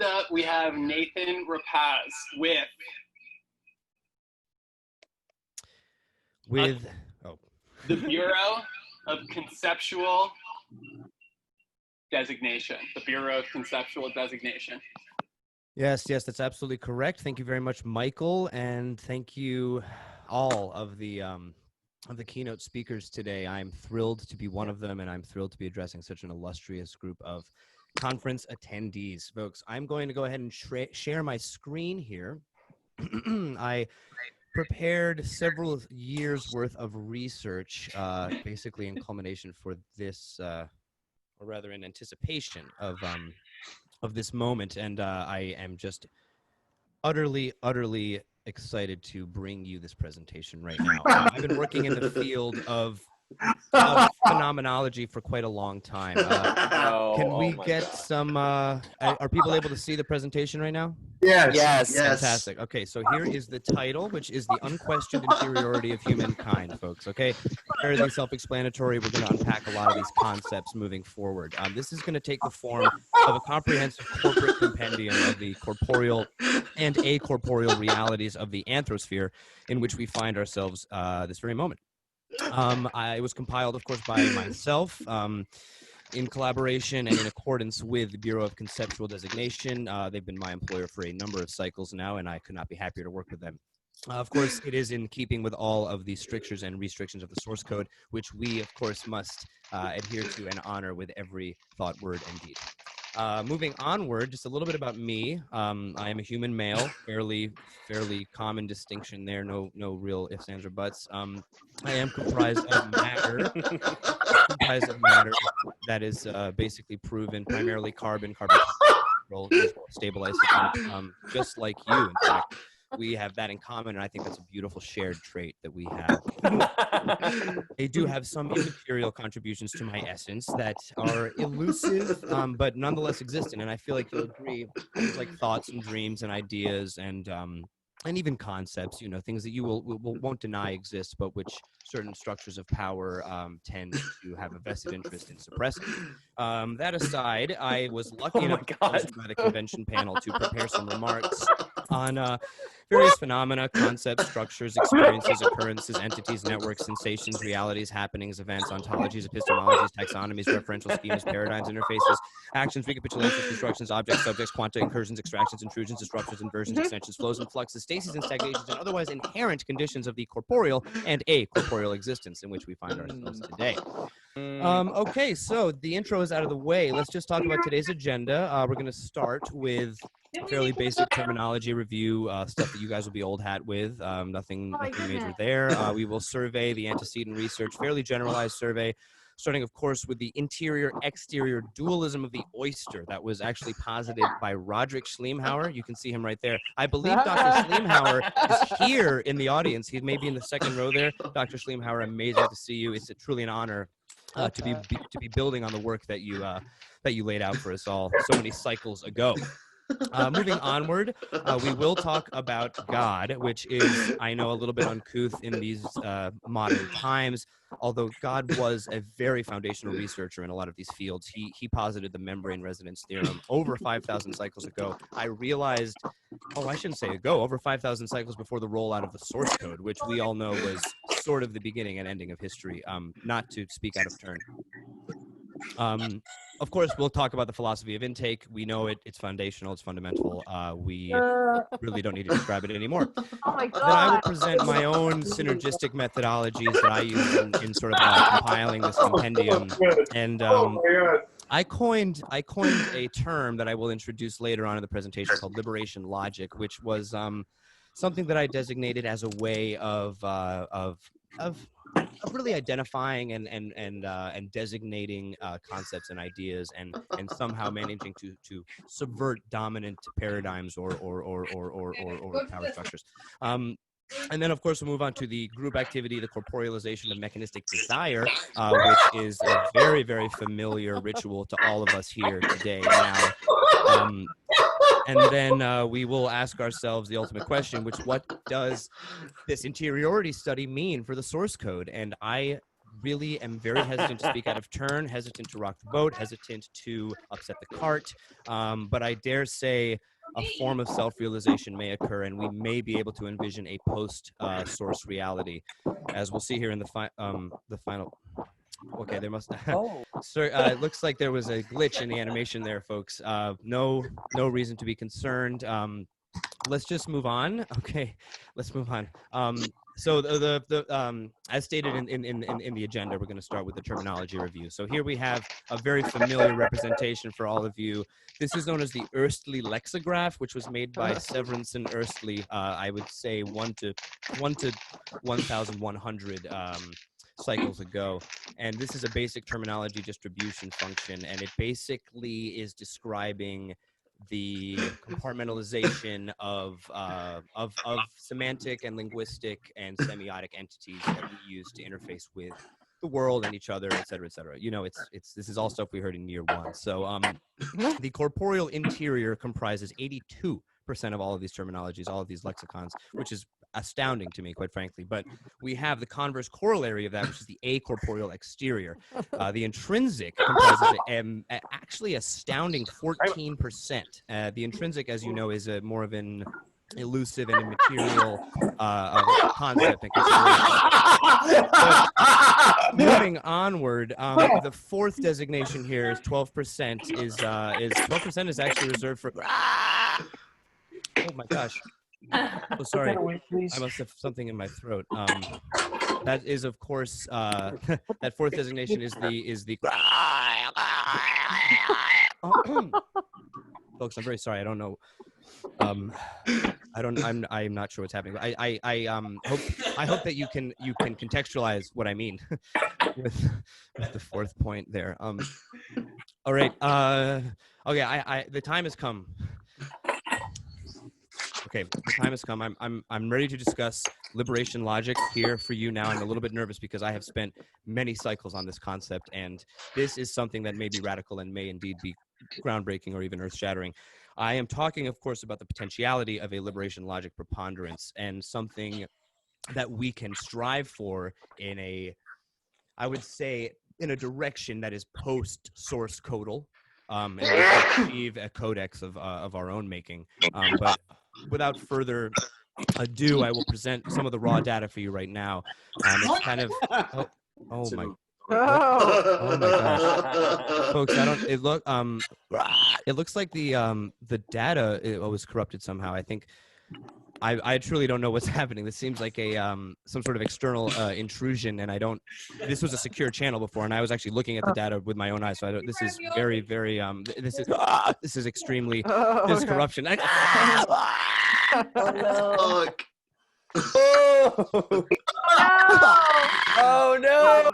up, we have Nathan Rapaz with the Bureau of Conceptual Designation. The Bureau of Conceptual Designation. Yes, that's absolutely correct. Thank you very much, Michael, and thank you all of the keynote speakers today. I'm thrilled to be one of them, and I'm thrilled to be addressing such an illustrious group of conference attendees. Folks, I'm going to go ahead and share my screen here. I prepared several years worth of research, basically in culmination for this, or rather in anticipation of this moment, and I am just utterly excited to bring you this presentation right now. I've been working in the field of phenomenology for quite a long time. Can we get some, are people able to see the presentation right now? Yes. Fantastic. Okay, so here is the title, which is The Unquestioned Interiority of Humankind, folks, okay? Fairly self-explanatory. We're going to unpack a lot of these concepts moving forward. This is going to take the form of a comprehensive corporate compendium of the corporeal and a-corporeal realities of the anthrosphere in which we find ourselves this very moment. It was compiled, of course, by myself in collaboration and in accordance with the Bureau of Conceptual Designation. They've been my employer for a number of cycles now, and I could not be happier to work with them. Of course, it is in keeping with all of the strictures and restrictions of the source code, which we, of course, must adhere to and honor with every thought, word, and deed. Moving onward, just a little bit about me. I am a human male, fairly common distinction there. No real ifs, ands, or buts. I am comprised of matter. That is basically proven primarily carbon stable isotopes, just like you. In fact, we have that in common, and I think that's a beautiful shared trait that we have. They do have some immaterial contributions to my essence that are elusive, but nonetheless existent, and I feel like you'll agree. Things like thoughts and dreams and ideas and even concepts, you know, things that you won't deny exist, but which certain structures of power tend to have a vested interest in suppressing. That aside, I was lucky enough to be chosen by the convention panel to prepare some remarks on various phenomena, concepts, structures, experiences, occurrences, entities, networks, sensations, realities, happenings, events, ontologies, epistemologies, taxonomies, referential schemas, paradigms, interfaces, actions, recapitulations, constructions, objects, subjects, quanta, incursions, extractions, intrusions, disruptions, inversions, extensions, flows and fluxes, stases and stagnations, and otherwise inherent conditions of the corporeal and a-corporeal existence in which we find ourselves today. Okay, so the intro is out of the way. Let's just talk about today's agenda. We're going to start with fairly basic terminology review, stuff that you guys will be old hat with, nothing major there. We will survey the antecedent research, fairly generalized survey, starting, of course, with the interior-exterior dualism of the oyster that was actually posited by Roderick Schleemhauer. You can see him right there. I believe Dr. Schleemhauer is here in the audience. He may be in the second row there. Dr. Schleemhauer, amazing to see you. It's truly an honor to be building on the work that you laid out for us all so many cycles ago. Moving onward, we will talk about God, which is, I know, a little bit uncouth in these modern times, although God was a very foundational researcher in a lot of these fields. He posited the membrane resonance theorem over 5,000 cycles ago. I realized, I shouldn't say ago, over 5,000 cycles before the rollout of the source code, which we all know was sort of the beginning and ending of history, not to speak out of turn. Of course, we'll talk about the philosophy of intake. We know it. It's foundational. It's fundamental. We really don't need to describe it anymore. Oh my God. Then I will present my own synergistic methodologies that I use in sort of compiling this compendium. And I coined a term that I will introduce later on in the presentation called liberation logic, which was something that I designated as a way of really identifying and designating concepts and ideas and somehow managing to subvert dominant paradigms or power structures. And then, of course, we'll move on to the group activity, the corporealization of mechanistic desire, which is a very, very familiar ritual to all of us here today now. And then we will ask ourselves the ultimate question, which what does this interiority study mean for the source code? And I really am very hesitant to speak out of turn, hesitant to rock the boat, hesitant to upset the cart. But I dare say a form of self-realization may occur, and we may be able to envision a post-source reality, as we'll see here in the final. Okay, there must. So it looks like there was a glitch in the animation there, folks. No reason to be concerned. Let's just move on. Okay, let's move on. So as stated in the agenda, we're going to start with the terminology review. So here we have a very familiar representation for all of you. This is known as the Earthly lexicograph, which was made by Severance and Earthly. I would say 1 to 1,100 cycles ago. And this is a basic terminology distribution function, and it basically is describing the compartmentalization of semantic and linguistic and semiotic entities that we use to interface with the world and each other, et cetera, et cetera. You know, this is all stuff we heard in year one. So the corporeal interior comprises 82% of all of these terminologies, all of these lexicons, which is astounding to me, quite frankly. But we have the converse corollary of that, which is the a-corporeal exterior. The intrinsic comprises actually astounding 14%. The intrinsic, as you know, is more of an elusive and immaterial concept and consideration. But moving onward, the fourth designation here is 12%. Is 12% is actually reserved for. Oh my gosh. Oh, sorry. I must have something in my throat. That is, of course, that fourth designation is the. Folks, I'm very sorry. I don't know. I'm not sure what's happening. I hope that you can contextualize what I mean with the fourth point there. All right. Okay. The time has come. Okay, the time has come. I'm ready to discuss liberation logic here for you now. I'm a little bit nervous because I have spent many cycles on this concept, and this is something that may be radical and may indeed be groundbreaking or even earth-shattering. I am talking, of course, about the potentiality of a liberation logic preponderance, and something that we can strive for in I would say, in a direction that is post-source codal, and we can achieve a codex of our own making. But without further ado, I will present some of the raw data for you right now. It's kind of oh my gosh, folks! It looks like the data was corrupted somehow. I think I truly don't know what's happening. This seems like a some sort of external intrusion, and I don't. This was a secure channel before, and I was actually looking at the data with my own eyes. So I don't, this is very, very. This is extremely. This is corruption. Oh, Oh no!